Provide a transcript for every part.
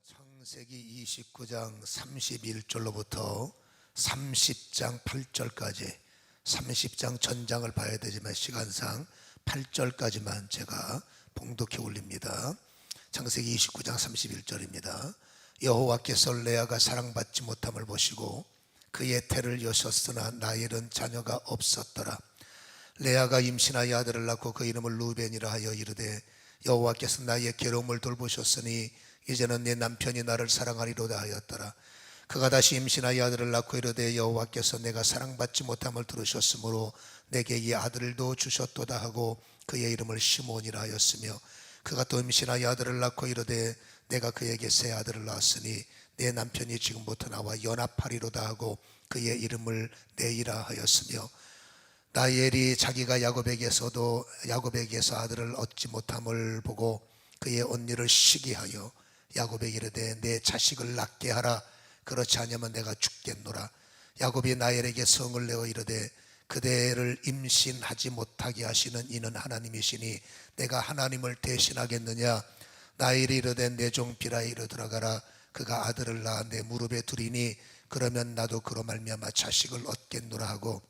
창세기 29장 31절로부터 30장 8절까지 30장 전장을 봐야 되지만 시간상 8절까지만 제가 봉독해 올립니다. 창세기 29장 31절입니다. 여호와께서 레아가 사랑받지 못함을 보시고 그의 태를 여셨으나 라헬은 자녀가 없었더라. 레아가 임신하여 아들을 낳고 그 이름을 루벤이라 하여 이르되 여호와께서 나의 괴로움을 돌보셨으니 이제는 내 남편이 나를 사랑하리로다 하였더라. 그가 다시 임신하여 아들을 낳고 이르되 여호와께서 내가 사랑받지 못함을 들으셨으므로 내게 이 아들도 주셨도다 하고 그의 이름을 시몬이라 하였으며 그가 또 임신하여 아들을 낳고 이르되 내가 그에게 새 아들을 낳았으니 내 남편이 지금부터 나와 연합하리로다 하고 그의 이름을 네이라 하였으며 라헬이 자기가 야곱에게서 아들을 얻지 못함을 보고 그의 언니를 시기하여 야곱에게 이르되 내 자식을 낳게 하라. 그렇지 않으면 내가 죽겠노라. 야곱이 라헬에게 성을 내어 이르되 그대를 임신하지 못하게 하시는 이는 하나님이시니 내가 하나님을 대신하겠느냐. 라헬이 이르되 내 종 비라이로 들어가라. 그가 아들을 낳아 내 무릎에 두리니 그러면 나도 그로 말미암아 자식을 얻겠노라 하고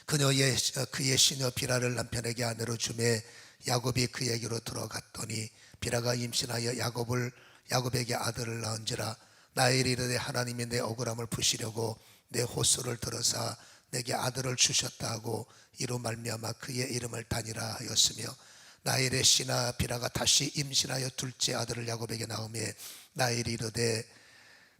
그의 시녀 비라를 남편에게 아내로 주매 야곱이 그에게로 들어갔더니 비라가 임신하여 야곱에게 아들을 낳은지라. 라헬이 이르되 하나님이 내 억울함을 푸시려고 내 호소를 들으사 내게 아들을 주셨다 하고 이로 말미암아 그의 이름을 다니라 하였으며 라헬의 시나 비라가 다시 임신하여 둘째 아들을 야곱에게 낳으매 라헬이 이르되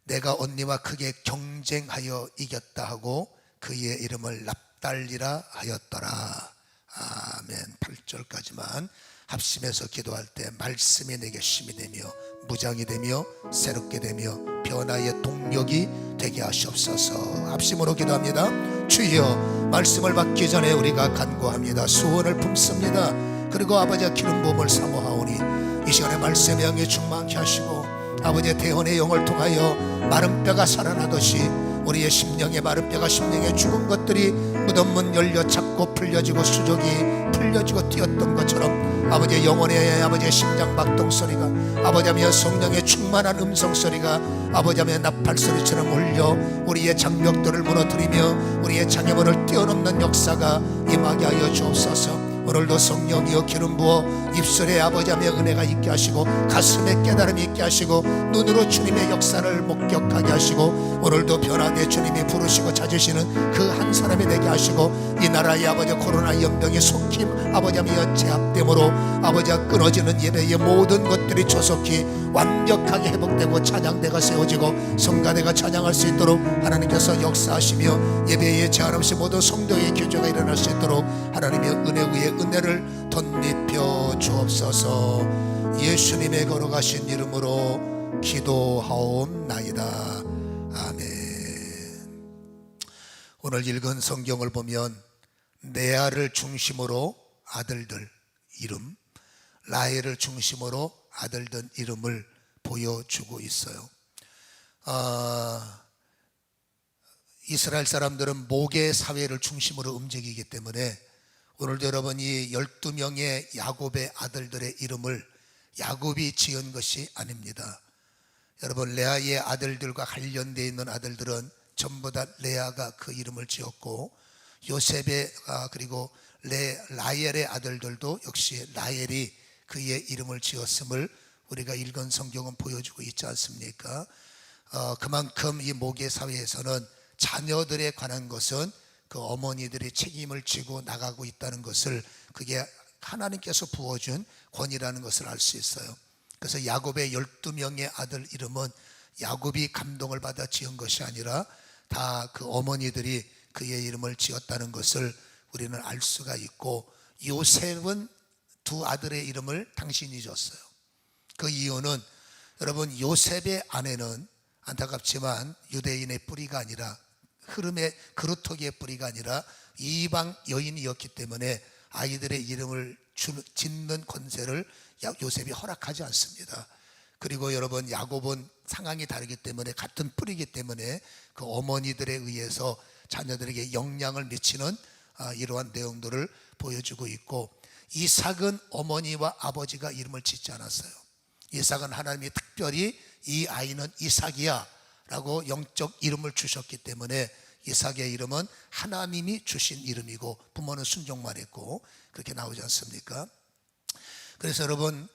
내가 언니와 크게 경쟁하여 이겼다 하고 그의 이름을 납달리라 하였더라. 아멘. 8절까지만 합심해서 기도할 때 말씀이 내게 힘이 되며 무장이 되며 새롭게 되며 변화의 동력이 되게 하시옵소서. 합심으로 기도합니다. 주여, 말씀을 받기 전에 우리가 간구합니다. 소원을 품습니다. 그리고 아버지의 기름 부음을 사모하오니 이 시간에 말씀의 영에 충만케 하시고 아버지의 대언의 영을 통하여 마른 뼈가 살아나듯이 우리의 심령의 마른 뼈가 심령에 죽은 것들이 무덤문 열려 찾고 풀려지고 수족이 풀려지고 뛰었던 것처럼 아버지의 영혼의 아버지의 심장 박동 소리가 아버지의 성령의 충만한 음성 소리가 아버지의 나팔 소리처럼 울려 우리의 장벽들을 무너뜨리며 우리의 장애물을 뛰어넘는 역사가 임하게 하여 주옵소서. 오늘도 성령이여 기름 부어 입술에 아버지의 은혜가 있게 하시고 가슴에 깨달음이 있게 하시고 눈으로 주님의 역사를 목격하게 하시고 오늘도 변화되 주님이 부르시고 찾으시는 그 한 사람이 되게 하시고 이 나라의 아버지 코로나 연병의 속힘 아버지의 제압됨으로 아버지가 끊어지는 예배의 모든 것들이 조속히 완벽하게 회복되고 찬양대가 세워지고 성가대가 찬양할 수 있도록 하나님께서 역사하시며 예배의 제한 없이 모든 성도의 교제가 일어날 수 있도록 하나님의 은혜 위에 은혜를 덧입혀 주옵소서. 예수님의 걸어가신 이름으로 기도하옵나이다. 아멘. 오늘 읽은 성경을 보면 레아를 중심으로 아들들 이름, 라헬을 중심으로 아들들 이름을 보여주고 있어요. 이스라엘 사람들은 모계 사회를 중심으로 움직이기 때문에 오늘도 여러분이 12명의 야곱의 아들들의 이름을 야곱이 지은 것이 아닙니다. 여러분, 레아의 아들들과 관련되어 있는 아들들은 전부 다 레아가 그 이름을 지었고 요셉의 그리고 라헬의 아들들도 역시 라헬이 그의 이름을 지었음을 우리가 읽은 성경은 보여주고 있지 않습니까? 그만큼 이 모계 사회에서는 자녀들에 관한 것은 그 어머니들이 책임을 지고 나가고 있다는 것을 그게 하나님께서 부어준 권위라는 것을 알 수 있어요. 그래서 야곱의 12명의 아들 이름은 야곱이 감동을 받아 지은 것이 아니라 다 그 어머니들이 그의 이름을 지었다는 것을 우리는 알 수가 있고 요셉은 두 아들의 이름을 당신이 줬어요. 그 이유는 여러분 요셉의 아내는 안타깝지만 유대인의 뿌리가 아니라 흐름의 그루터기의 뿌리가 아니라 이방 여인이었기 때문에 아이들의 이름을 짓는 권세를 요셉이 허락하지 않습니다. 그리고 여러분 야곱은 상황이 다르기 때문에 같은 뿌리이기 때문에 그 어머니들에 의해서 자녀들에게 영향을 미치는 이러한 내용들을 보여주고 있고 이삭은 어머니와 아버지가 이름을 짓지 않았어요. 이삭은 하나님이 특별히 이 아이는 이삭이야 라고 영적 이름을 주셨기 때문에 이삭의 이름은 하나님이 주신 이름이고 부모는 순종만 했고 그렇게 나오지 않습니까? 그래서 여러분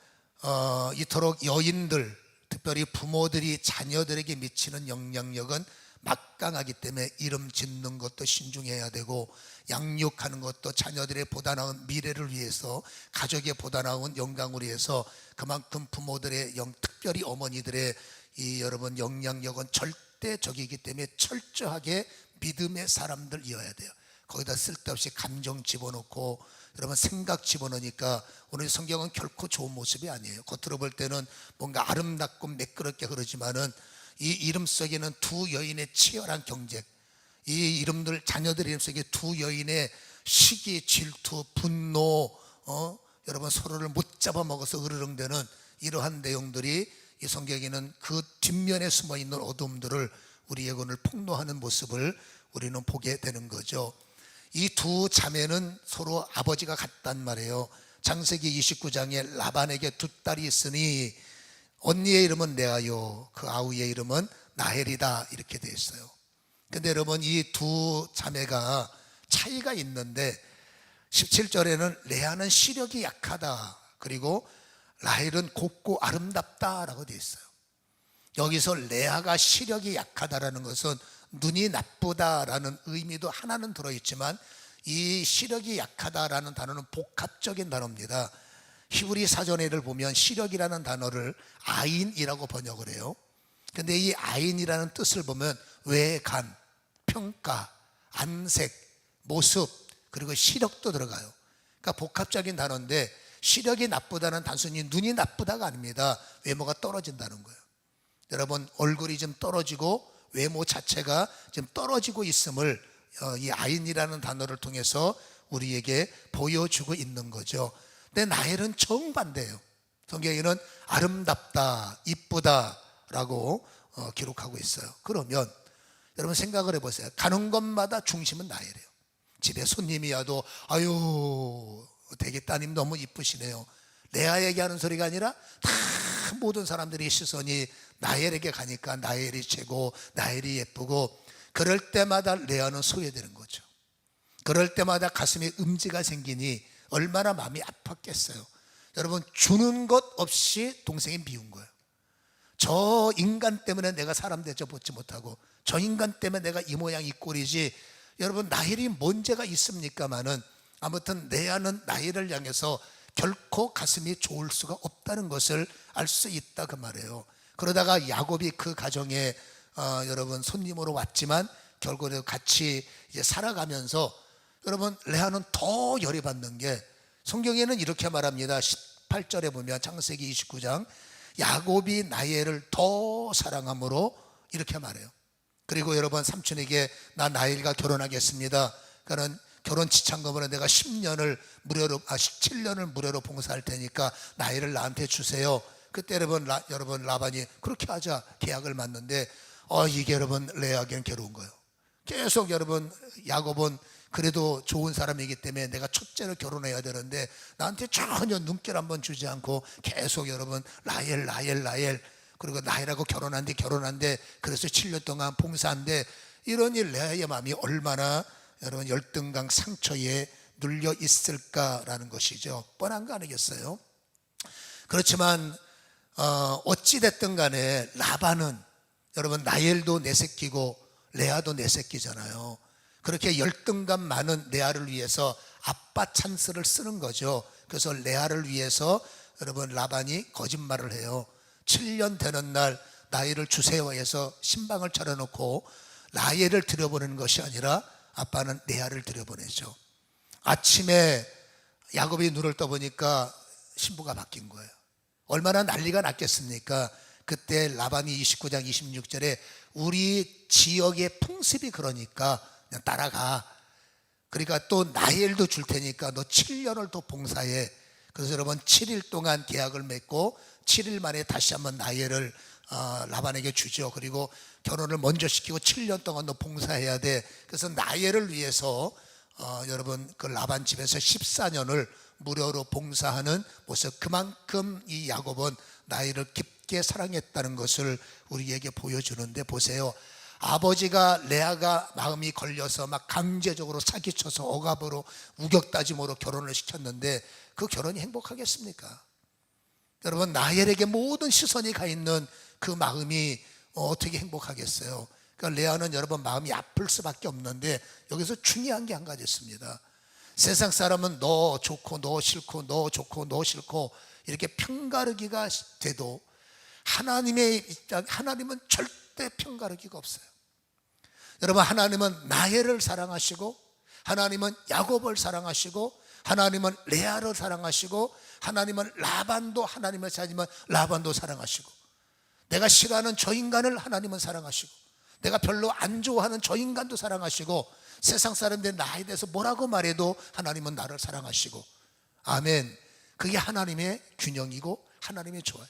이토록 여인들, 특별히 부모들이 자녀들에게 미치는 영향력은 막강하기 때문에 이름 짓는 것도 신중해야 되고 양육하는 것도 자녀들의 보다 나은 미래를 위해서, 가족의 보다 나은 영광을 위해서 그만큼 부모들의 특별히 어머니들의 이 여러분 영향력은 절대적이기 때문에 철저하게 믿음의 사람들이어야 돼요. 거기다 쓸데없이 감정 집어넣고 여러분 생각 집어넣으니까 오늘 성경은 결코 좋은 모습이 아니에요. 겉으로 볼 때는 뭔가 아름답고 매끄럽게 그러지만은 이 이름 속에는 두 여인의 치열한 경쟁, 이 이름들, 자녀들 이름 속에 두 여인의 시기, 질투, 분노, 여러분 서로를 못 잡아먹어서 으르렁대는 이러한 내용들이 이 성경에는 그 뒷면에 숨어있는 어둠들을 우리의 오늘 폭로하는 모습을 우리는 보게 되는 거죠. 이 두 자매는 서로 아버지가 같단 말이에요. 창세기 29장에 라반에게 두 딸이 있으니 언니의 이름은 레아요, 그 아우의 이름은 나헬이다, 이렇게 되어 있어요. 근데 여러분 이 두 자매가 차이가 있는데 17절에는 레아는 시력이 약하다, 그리고 라헬은 곱고 아름답다라고 되어 있어요. 여기서 레아가 시력이 약하다라는 것은 눈이 나쁘다라는 의미도 하나는 들어있지만 이 시력이 약하다라는 단어는 복합적인 단어입니다. 히브리 사전에를 보면 시력이라는 단어를 아인이라고 번역을 해요. 근데 이 아인이라는 뜻을 보면 외관, 평가, 안색, 모습, 그리고 시력도 들어가요. 그러니까 복합적인 단어인데 시력이 나쁘다는 단순히 눈이 나쁘다가 아닙니다. 외모가 떨어진다는 거예요. 여러분 얼굴이 좀 떨어지고 외모 자체가 좀 떨어지고 있음을 이 아인이라는 단어를 통해서 우리에게 보여주고 있는 거죠. 근데 나헬은 정반대예요. 성경에는 아름답다, 이쁘다 라고 기록하고 있어요. 그러면 여러분 생각을 해보세요. 가는 곳마다 중심은 나헬이에요. 집에 손님이 와도 아유 되게 따님 너무 이쁘시네요, 레아에게 하는 소리가 아니라 다 모든 사람들이 시선이 나헬에게 가니까 나헬이 최고, 나헬이 예쁘고, 그럴 때마다 레아는 소외되는 거죠. 그럴 때마다 가슴에 음지가 생기니 얼마나 마음이 아팠겠어요. 여러분 주는 것 없이 동생이 미운 거예요. 저 인간 때문에 내가 사람 대접받지 못하고 저 인간 때문에 내가 이 모양 이 꼴이지, 여러분 나헬이 뭔 죄가 있습니까마는 아무튼 레아는 나헬을 향해서 결코 가슴이 좋을 수가 없다는 것을 알 수 있다 그 말이에요. 그러다가 야곱이 그 가정에 여러분 손님으로 왔지만 결국에 같이 이제 살아가면서 여러분 레아는 더 열이 받는 게 성경에는 이렇게 말합니다. 18절에 보면 창세기 29장 야곱이 나헬을 더 사랑함으로 이렇게 말해요. 그리고 여러분 삼촌에게 나 나헬과 결혼하겠습니다. 그러니까 결혼 지참금으로 내가 17년을 무료로 봉사할 테니까 나헬을 나한테 주세요. 그때 여러분 라반이 그렇게 하자 계약을 맺는데 이게 여러분 레아에게는 괴로운 거예요. 계속 여러분 야곱은 그래도 좋은 사람이기 때문에 내가 첫째로 결혼해야 되는데 나한테 전혀 눈길 한번 주지 않고 계속 여러분 라헬 그리고 나헬하고 결혼한데 그래서 7년 동안 봉사한데, 이러니 레아의 마음이 얼마나 여러분 열등감 상처에 눌려 있을까라는 것이죠. 뻔한 거 아니겠어요? 그렇지만 어찌 됐든 간에 라반은 여러분 나헬도 내 새끼고 레아도 내 새끼잖아요. 그렇게 열등감 많은 레아를 위해서 아빠 찬스를 쓰는 거죠. 그래서 레아를 위해서 여러분 라반이 거짓말을 해요. 7년 되는 날 나헬을 주세요 해서 신방을 차려놓고 라헬을 들여보내는 것이 아니라 아빠는 레아를 들여보내죠. 아침에 야곱이 눈을 떠보니까 신부가 바뀐 거예요. 얼마나 난리가 났겠습니까? 그때 라반이 29장 26절에 우리 지역의 풍습이 그러니까 그냥 따라가, 그러니까 또 나헬도 줄 테니까 너 7년을 더 봉사해. 그래서 여러분 7일 동안 계약을 맺고 7일 만에 다시 한번 나헬을 라반에게 주죠. 그리고 결혼을 먼저 시키고 7년 동안 너 봉사해야 돼. 그래서 나헬을 위해서 여러분 그 라반 집에서 14년을 무료로 봉사하는 모습, 그만큼 이 야곱은 라헬을 깊게 사랑했다는 것을 우리에게 보여주는데, 보세요. 아버지가 레아가 마음이 걸려서 막 강제적으로 사기쳐서 억압으로 우격다짐으로 결혼을 시켰는데 그 결혼이 행복하겠습니까? 여러분, 라헬에게 모든 시선이 가 있는 그 마음이 어떻게 행복하겠어요? 그러니까 레아는 여러분 마음이 아플 수밖에 없는데, 여기서 중요한 게 한 가지 있습니다. 세상 사람은 너 좋고 너 싫고 너 좋고 너 싫고 이렇게 편가르기가 돼도 하나님의 입장, 하나님은 절대 편가르기가 없어요. 여러분, 하나님은 라헬을 사랑하시고, 하나님은 야곱을 사랑하시고, 하나님은 레아를 사랑하시고, 하나님은 라반도 하나님을 사랑하지만 라반도 사랑하시고, 내가 싫어하는 저 인간을 하나님은 사랑하시고, 내가 별로 안 좋아하는 저 인간도 사랑하시고, 세상 사람들이 나에 대해서 뭐라고 말해도 하나님은 나를 사랑하시고, 아멘. 그게 하나님의 균형이고 하나님의 조화예요.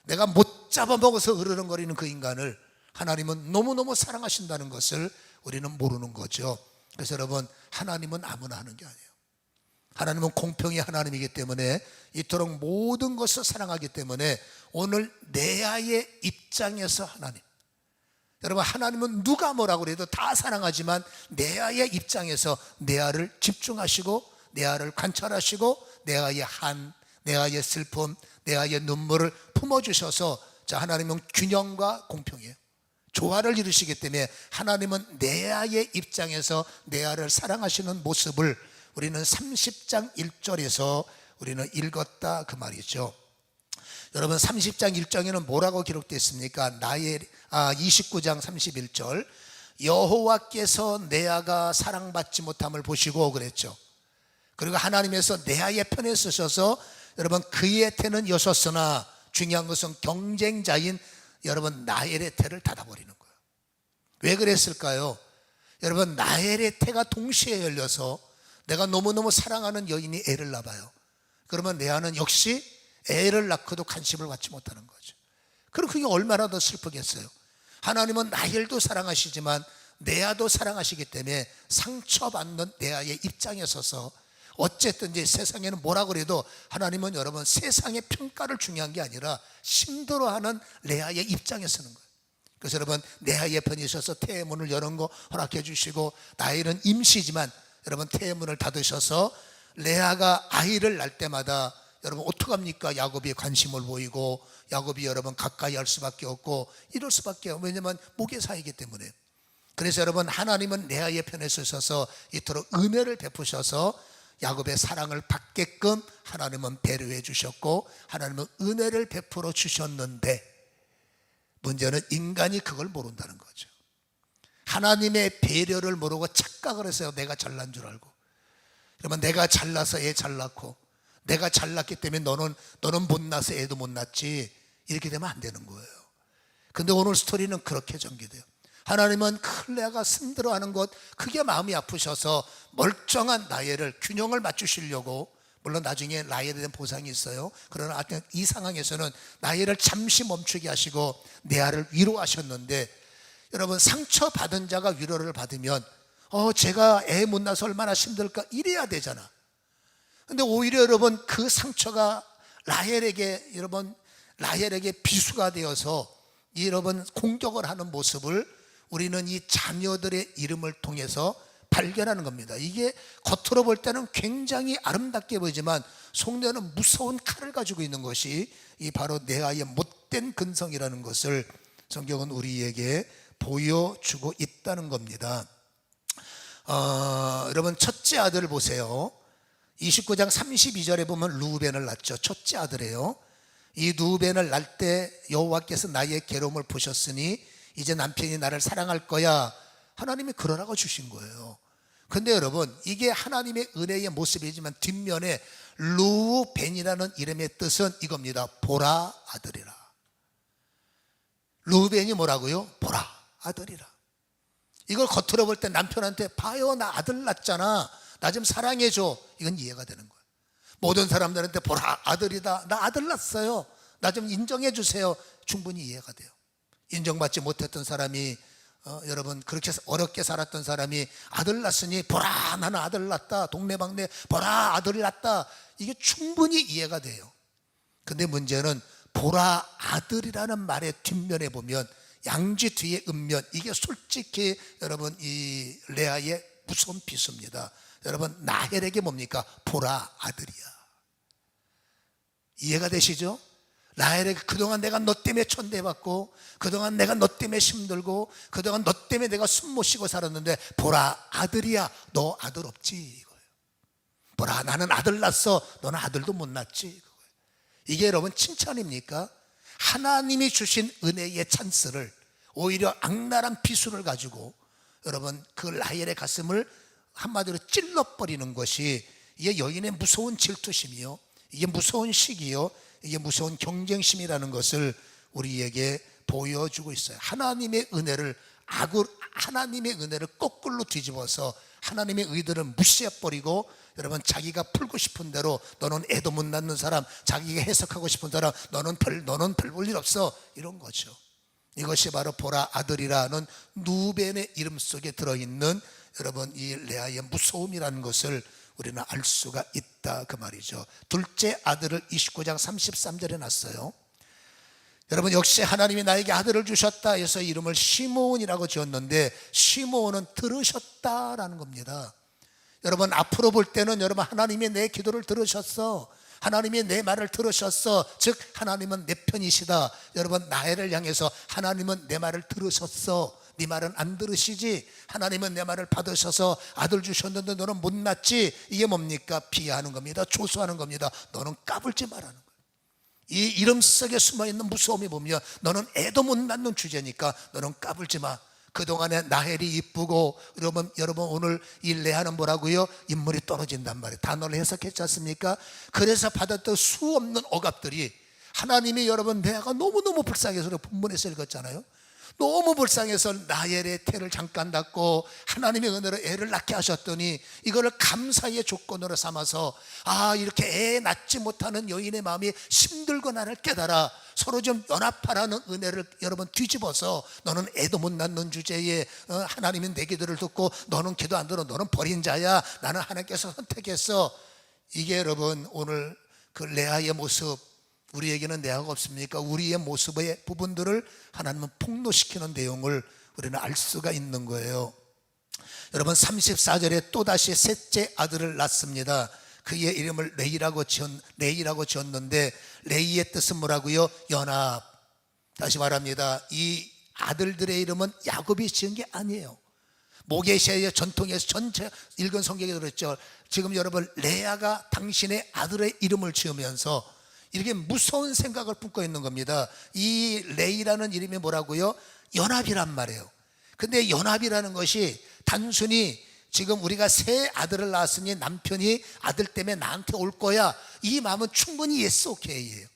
내가 못 잡아먹어서 으르렁거리는 그 인간을 하나님은 너무너무 사랑하신다는 것을 우리는 모르는 거죠. 그래서 여러분, 하나님은 아무나 하는 게 아니에요. 하나님은 공평의 하나님이기 때문에, 이토록 모든 것을 사랑하기 때문에 오늘 레아의 입장에서 하나님, 여러분, 하나님은 누가 뭐라고 해도 다 사랑하지만 레아의 입장에서 레아를 집중하시고 레아를 관찰하시고 레아의 한, 레아의 슬픔, 레아의 눈물을 품어주셔서, 자, 하나님은 균형과 공평이에요. 조화를 이루시기 때문에 하나님은 레아의 입장에서 레아를 사랑하시는 모습을 우리는 30장 1절에서 우리는 읽었다 그 말이죠. 여러분, 30장 1절에는 뭐라고 기록되어 있습니까? 29장 31절, 여호와께서 레아가 사랑받지 못함을 보시고 그랬죠. 그리고 하나님께서 레아의 편에 서셔서, 여러분, 그의 태는 여섰으나 중요한 것은 경쟁자인 여러분 라헬의 태를 닫아버리는 거예요. 왜 그랬을까요? 여러분, 라헬의 태가 동시에 열려서 내가 너무너무 사랑하는 여인이 애를 낳아요. 그러면 레아는 역시 애를 낳고도 관심을 받지 못하는 거죠. 그럼 그게 얼마나 더 슬프겠어요. 하나님은 라헬도 사랑하시지만 레아도 사랑하시기 때문에 상처받는 레아의 입장에 서서, 어쨌든 이제 세상에는 뭐라 그래도 하나님은 여러분 세상의 평가를 중요한 게 아니라 힘들어하는 레아의 입장에 서는 거예요. 그래서 여러분, 레아의 편에 있어서 태의 문을 여는 거 허락해 주시고, 라헬은 임시지만 여러분 태의 문을 닫으셔서 레아가 아이를 낳을 때마다 여러분 어떡합니까? 야곱이 관심을 보이고 야곱이 여러분 가까이 할 수밖에 없고 이럴 수밖에 없어요. 왜냐하면 모계사이기 때문에. 그래서 여러분, 하나님은 레아의 편에 서셔서 이토록 은혜를 베푸셔서 야곱의 사랑을 받게끔 하나님은 배려해 주셨고, 하나님은 은혜를 베풀어 주셨는데, 문제는 인간이 그걸 모른다는 거죠. 하나님의 배려를 모르고 착각을 해서 내가 잘난 줄 알고, 그러면 내가 잘나서 애 잘났고, 내가 잘났기 때문에 너는 못나서 애도 못났지, 이렇게 되면 안 되는 거예요. 근데 오늘 스토리는 그렇게 전개돼요. 하나님은 레아가 힘들어하는 것, 그게 마음이 아프셔서 멀쩡한 라헬을 균형을 맞추시려고, 물론 나중에 라헬에 대한 보상이 있어요. 그러나 이 상황에서는 라헬을 잠시 멈추게 하시고 레아를 위로하셨는데, 여러분, 상처받은 자가 위로를 받으면 제가 애 못 낳아서 얼마나 힘들까 이래야 되잖아. 근데 오히려 여러분, 그 상처가 라헬에게 비수가 되어서 여러분 공격을 하는 모습을 우리는 이 자녀들의 이름을 통해서 발견하는 겁니다. 이게 겉으로 볼 때는 굉장히 아름답게 보이지만 속내는 무서운 칼을 가지고 있는 것이 이 바로 레아의 못된 근성이라는 것을 성경은 우리에게 보여주고 있다는 겁니다. 여러분, 첫째 아들 보세요. 29장 32절에 보면 르우벤을 낳죠. 첫째 아들이에요. 이 르우벤을 낳을 때 여호와께서 나의 괴로움을 보셨으니 이제 남편이 나를 사랑할 거야, 하나님이 그러라고 주신 거예요. 근데 여러분, 이게 하나님의 은혜의 모습이지만 뒷면에 르우벤이라는 이름의 뜻은 이겁니다. 보라 아들이라. 르우벤이 뭐라고요? 보라 아들이라. 이걸 겉으로 볼 때 남편한테 봐요, 나 아들 낳았잖아, 나 좀 사랑해줘, 이건 이해가 되는 거예요. 모든 사람들한테 보라 아들이다, 나 아들 낳았어요, 나 좀 인정해 주세요, 충분히 이해가 돼요. 인정받지 못했던 사람이 여러분 그렇게 어렵게 살았던 사람이 아들 낳았으니 보라 나는 아들 낳았다, 동네방네 보라 아들 낳았다, 이게 충분히 이해가 돼요. 근데 문제는 보라 아들이라는 말의 뒷면에 보면 양지 뒤에 음면, 이게 솔직히 여러분 이 레아의 무서운 비수입니다. 여러분 라헬에게 뭡니까? 보라 아들이야. 이해가 되시죠? 라헬에게 그동안 내가 너 때문에 천대받고, 그동안 내가 너 때문에 힘들고, 그동안 너 때문에 내가 숨 못 쉬고 살았는데 보라 아들이야. 너 아들 없지 이거예요. 보라 나는 아들 낳았어. 너는 아들도 못 낳았지 이거예요. 이게 여러분 칭찬입니까? 하나님이 주신 은혜의 찬스를 오히려 악랄한 비수를 가지고 여러분 그 라헬의 가슴을 한마디로 찔러버리는 것이, 이게 여인의 무서운 질투심이요, 이게 무서운 시기요, 이게 무서운 경쟁심이라는 것을 우리에게 보여주고 있어요. 하나님의 은혜를 하나님의 은혜를 거꾸로 뒤집어서 하나님의 의도를 무시해버리고, 여러분 자기가 풀고 싶은 대로 너는 애도 못 낳는 사람, 자기가 해석하고 싶은 사람 너는 별 볼 일 없어, 이런 거죠. 이것이 바로 보라 아들이라는 누벤의 이름 속에 들어있는 여러분 이 레아의 무서움이라는 것을 우리는 알 수가 있다 그 말이죠. 둘째 아들을 29장 33절에 낳았어요. 여러분 역시 하나님이 나에게 아들을 주셨다 해서 이름을 시므온이라고 지었는데, 시므온은 들으셨다라는 겁니다. 여러분 앞으로 볼 때는 여러분 하나님이 내 기도를 들으셨어, 하나님이 내 말을 들으셨어, 즉 하나님은 내 편이시다. 여러분 라헬을 향해서 하나님은 내 말을 들으셨어, 네 말은 안 들으시지, 하나님은 내 말을 받으셔서 아들 주셨는데 너는 못 낳지. 이게 뭡니까? 비하하는 겁니다. 조소하는 겁니다. 너는 까불지 말라는 거예요. 이 이름 속에 숨어있는 무서움이 보면 너는 애도 못 낳는 주제니까 너는 까불지 마. 그동안에 라헬이 이쁘고, 여러분 오늘 이 레아는 뭐라고요? 인물이 떨어진단 말이에요. 단어를 해석했지 않습니까? 그래서 받았던 수없는 억압들이, 하나님이 여러분 레아가 너무너무 불쌍해서 본문에서 읽었잖아요. 너무 불쌍해서 라헬의 태를 잠깐 닫고 하나님의 은혜로 애를 낳게 하셨더니, 이거를 감사의 조건으로 삼아서 이렇게 애 낳지 못하는 여인의 마음이 힘들고 나를 깨달아 서로 좀 연합하라는 은혜를 여러분 뒤집어서, 너는 애도 못 낳는 주제에 하나님은 내 기도를 듣고 너는 기도 안 들어, 너는 버린 자야, 나는 하나님께서 선택했어. 이게 여러분 오늘 그 레아의 모습, 우리에게는 레아가 없습니까? 우리의 모습의 부분들을 하나님은 폭로시키는 내용을 우리는 알 수가 있는 거예요. 여러분 34절에 또다시 셋째 아들을 낳습니다. 그의 이름을 레이라고 지었는데, 레이의 뜻은 뭐라고요? 연합. 다시 말합니다. 이 아들들의 이름은 야곱이 지은 게 아니에요. 모계시아의 전통에서 전체 읽은 성경에 들었죠. 지금 여러분 레아가 당신의 아들의 이름을 지으면서 이렇게 무서운 생각을 품고 있는 겁니다. 이 레이라는 이름이 뭐라고요? 연합이란 말이에요. 근데 연합이라는 것이 단순히 지금 우리가 새 아들을 낳았으니 남편이 아들 때문에 나한테 올 거야, 이 마음은 충분히 yes, okay예요.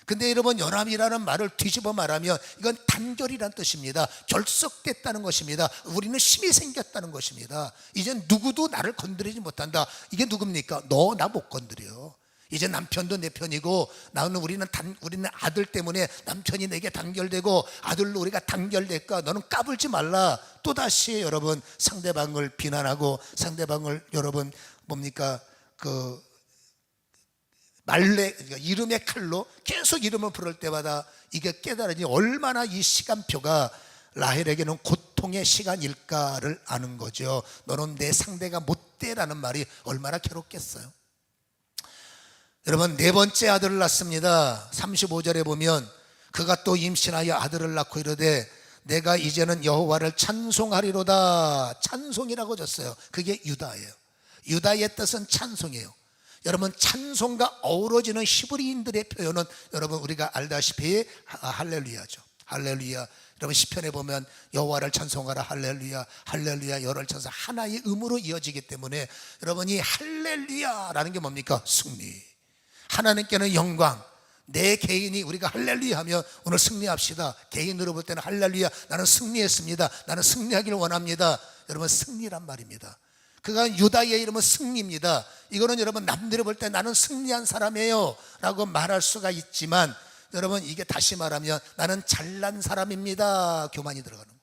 근데 여러분 연합이라는 말을 뒤집어 말하면 이건 단결이란 뜻입니다. 결속됐다는 것입니다. 우리는 힘이 생겼다는 것입니다. 이제 누구도 나를 건드리지 못한다. 이게 누굽니까? 너 나 못 건드려. 이제 남편도 내 편이고, 우리는 아들 때문에 남편이 내게 단결되고 아들로 우리가 단결될까? 너는 까불지 말라. 또다시 여러분 상대방을 비난하고, 상대방을 여러분 뭡니까? 이름의 칼로 계속 이름을 부를 때마다 이게 깨달으니 얼마나 이 시간표가 라헬에게는 고통의 시간일까를 아는 거죠. 너는 내 상대가 못돼라는 말이 얼마나 괴롭겠어요. 여러분 네 번째 아들을 낳습니다. 35절에 보면 그가 또 임신하여 아들을 낳고 이르되 내가 이제는 여호와를 찬송하리로다. 찬송이라고 졌어요. 그게 유다예요. 유다의 뜻은 찬송이에요. 여러분 찬송과 어우러지는 히브리인들의 표현은 여러분 우리가 알다시피 할렐루야죠. 할렐루야. 여러분 시편에 보면 여호와를 찬송하라 할렐루야, 할렐루야, 여호와를 찬송, 하나의 음으로 이어지기 때문에 여러분 이 할렐루야라는 게 뭡니까? 승리. 하나님께는 영광. 내 개인이 우리가 할렐루야 하면 오늘 승리합시다. 개인으로 볼 때는 할렐루야, 나는 승리했습니다, 나는 승리하기를 원합니다. 여러분 승리란 말입니다. 그가 유다의 이름은 승리입니다. 이거는 여러분 남들이 볼 때 나는 승리한 사람이에요 라고 말할 수가 있지만, 여러분 이게 다시 말하면 나는 잘난 사람입니다 교만이 들어가는 거예요.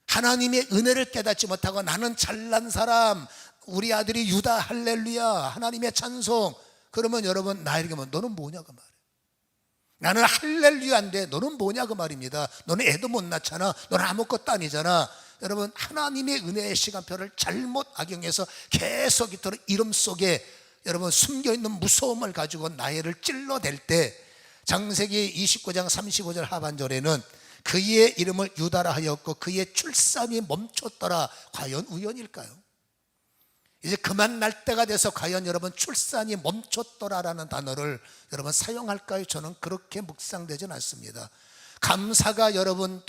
하나님의 은혜를 깨닫지 못하고 나는 잘난 사람, 우리 아들이 유다 할렐루야, 하나님의 찬송, 그러면 여러분 나에게 뭐 너는 뭐냐 그 말이에요. 나는 할렐루야인데 너는 뭐냐 그 말입니다. 너는 애도 못 낳잖아. 너는 아무것도 아니잖아. 여러분 하나님의 은혜의 시간표를 잘못 악용해서 계속 이토록 이름 속에 여러분 숨겨있는 무서움을 가지고 나해를 찔러댈 때, 창세기 29장 35절 하반절에는 그의 이름을 유다라 하였고 그의 출산이 멈췄더라. 과연 우연일까요? 이제 그만 날 때가 돼서 과연 여러분 출산이 멈췄더라라는 단어를 여러분 사용할까요? 저는 그렇게 묵상되진 않습니다. 감사가 여러분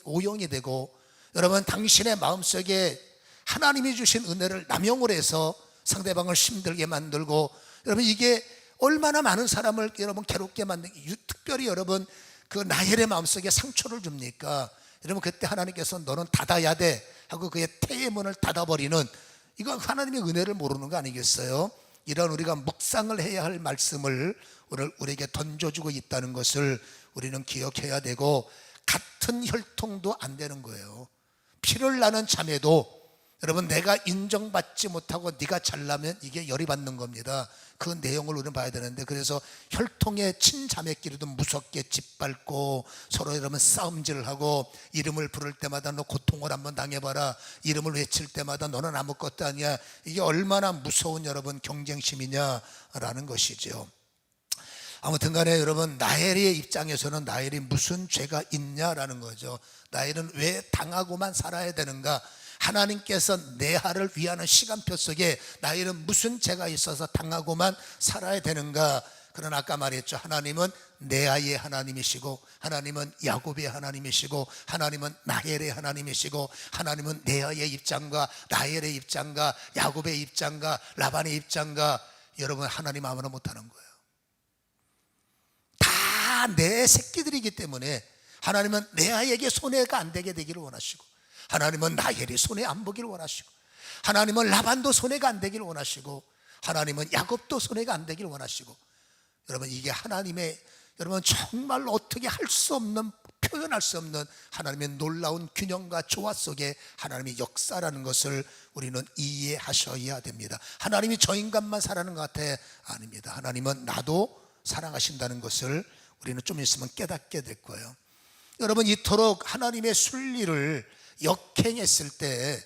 오용이 되고, 여러분 당신의 마음속에 하나님이 주신 은혜를 남용을 해서 상대방을 힘들게 만들고, 여러분 이게 얼마나 많은 사람을 여러분 괴롭게 만든, 특별히 여러분 그 나헬의 마음속에 상처를 줍니까? 여러분 그때 하나님께서 너는 닫아야 돼 하고 그의 태의 문을 닫아버리는, 이거 하나님의 은혜를 모르는 거 아니겠어요? 이런 우리가 묵상을 해야 할 말씀을 오늘 우리에게 던져주고 있다는 것을 우리는 기억해야 되고, 같은 혈통도 안 되는 거예요. 피를 나는 자매도 여러분 내가 인정받지 못하고 네가 잘나면 이게 열이 받는 겁니다. 그 내용을 우리는 봐야 되는데, 그래서 혈통의 친자매끼리도 무섭게 짓밟고 서로 여러분 싸움질을 하고, 이름을 부를 때마다 너 고통을 한번 당해봐라, 이름을 외칠 때마다 너는 아무것도 아니야, 이게 얼마나 무서운 여러분 경쟁심이냐라는 것이죠. 아무튼 간에 여러분 나헬의 입장에서는 나헬이 무슨 죄가 있냐라는 거죠. 나헬은 왜 당하고만 살아야 되는가? 하나님께서 내아를 위하는 시간표 속에 나헬은 무슨 죄가 있어서 당하고만 살아야 되는가? 그러나 아까 말했죠. 하나님은 내아의 하나님이시고, 하나님은 야곱의 하나님이시고, 하나님은 나헬의 하나님이시고, 하나님은 내아의 입장과 나헬의 입장과 야곱의 입장과 라반의 입장과, 여러분 하나님 아무나 못하는 거예요. 다 내 새끼들이기 때문에 하나님은 레아에게 손해가 안 되게 되기를 원하시고, 하나님은 나헬이 손해 안 보기를 원하시고, 하나님은 라반도 손해가 안 되기를 원하시고, 하나님은 야곱도 손해가 안 되기를 원하시고, 여러분 이게 하나님의 여러분 정말로 어떻게 할 수 없는, 표현할 수 없는 하나님의 놀라운 균형과 조화 속에 하나님의 역사라는 것을 우리는 이해하셔야 됩니다. 하나님이 저 인간만 사랑하는 것 같아? 아닙니다. 하나님은 나도 사랑하신다는 것을 우리는 좀 있으면 깨닫게 될 거예요. 여러분 이토록 하나님의 순리를 역행했을 때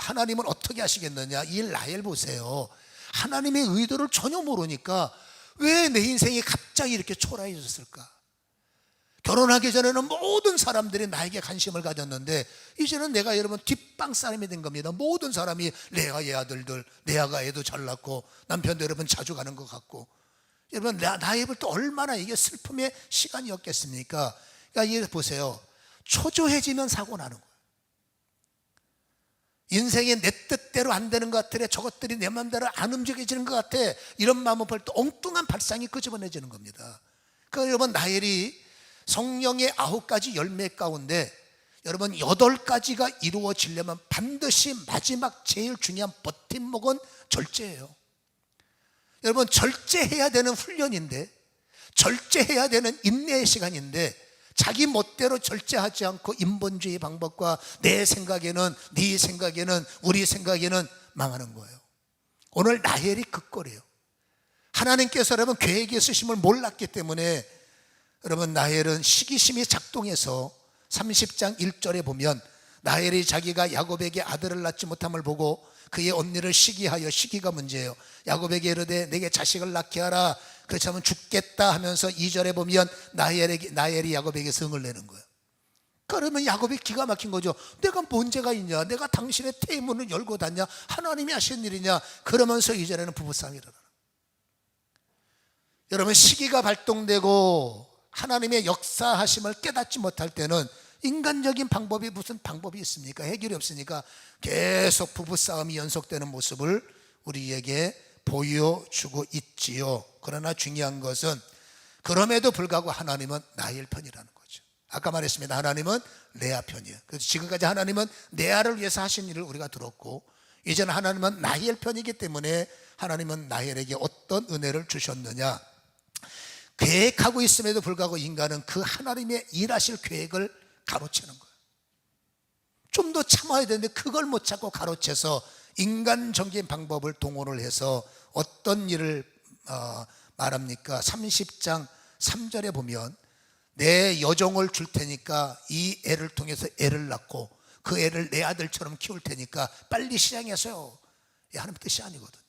하나님은 어떻게 하시겠느냐? 이 라헬 보세요. 하나님의 의도를 전혀 모르니까 왜 내 인생이 갑자기 이렇게 초라해졌을까? 결혼하기 전에는 모든 사람들이 나에게 관심을 가졌는데 이제는 내가 여러분 뒷방 사람이 된 겁니다. 모든 사람이 레아의 아들들, 레아가 애도 잘 낳고 남편도 여러분 자주 가는 것 같고, 여러분 나의 또 얼마나 이게 슬픔의 시간이었겠습니까? 그러니까 이거 보세요. 초조해지면 사고 나는 거예요. 인생이 내 뜻대로 안 되는 것 같으래, 저것들이 내 마음대로 안 움직여지는 것 같아, 이런 마음을 볼 때 엉뚱한 발상이 끄집어내지는 겁니다. 그러니까 여러분 나헬이 성령의 9가지 열매 가운데 여러분 8가지가 이루어지려면 반드시 마지막 제일 중요한 버팀목은 절제예요. 여러분 절제해야 되는 훈련인데, 절제해야 되는 인내의 시간인데, 자기 멋대로 절제하지 않고 인본주의 방법과 내 생각에는, 네 생각에는, 우리 생각에는 망하는 거예요. 오늘 나헬이 그 꼴이에요. 하나님께서 여러분 계획이 있으심을 몰랐기 때문에 여러분 나헬은 시기심이 작동해서 30장 1절에 보면 나헬이 자기가 야곱에게 아들을 낳지 못함을 보고 그의 언니를 시기하여, 시기가 문제예요. 야곱에게 이르되 내게 자식을 낳게 하라, 그렇지 않으면 죽겠다 하면서 2절에 보면 나헬이 야곱에게 성을 내는 거예요. 그러면 야곱이 기가 막힌 거죠. 내가 뭔 죄가 있냐, 내가 당신의 태의 문을 열고 닫냐, 하나님이 하신 일이냐. 그러면서 2절에는 부부싸움이 일어나요. 여러분 시기가 발동되고 하나님의 역사하심을 깨닫지 못할 때는 인간적인 방법이 무슨 방법이 있습니까? 해결이 없으니까 계속 부부싸움이 연속되는 모습을 우리에게 보여주고 있지요. 그러나 중요한 것은 그럼에도 불구하고 하나님은 나헬 편이라는 거죠. 아까 말했습니다. 하나님은 레아 편이에요. 그래서 지금까지 하나님은 레아를 위해서 하신 일을 우리가 들었고, 이제는 하나님은 나헬 편이기 때문에 하나님은 나헬에게 어떤 은혜를 주셨느냐, 계획하고 있음에도 불구하고 인간은 그 하나님의 일하실 계획을 가로채는 거예요. 좀 더 참아야 되는데 그걸 못 참고 가로채서 인간적인 방법을 동원을 해서 어떤 일을 말합니까? 30장 3절에 보면 내 여종을 줄 테니까 이 애를 통해서 애를 낳고 그 애를 내 아들처럼 키울 테니까 빨리 실행해서요. 하나님 뜻이 아니거든요.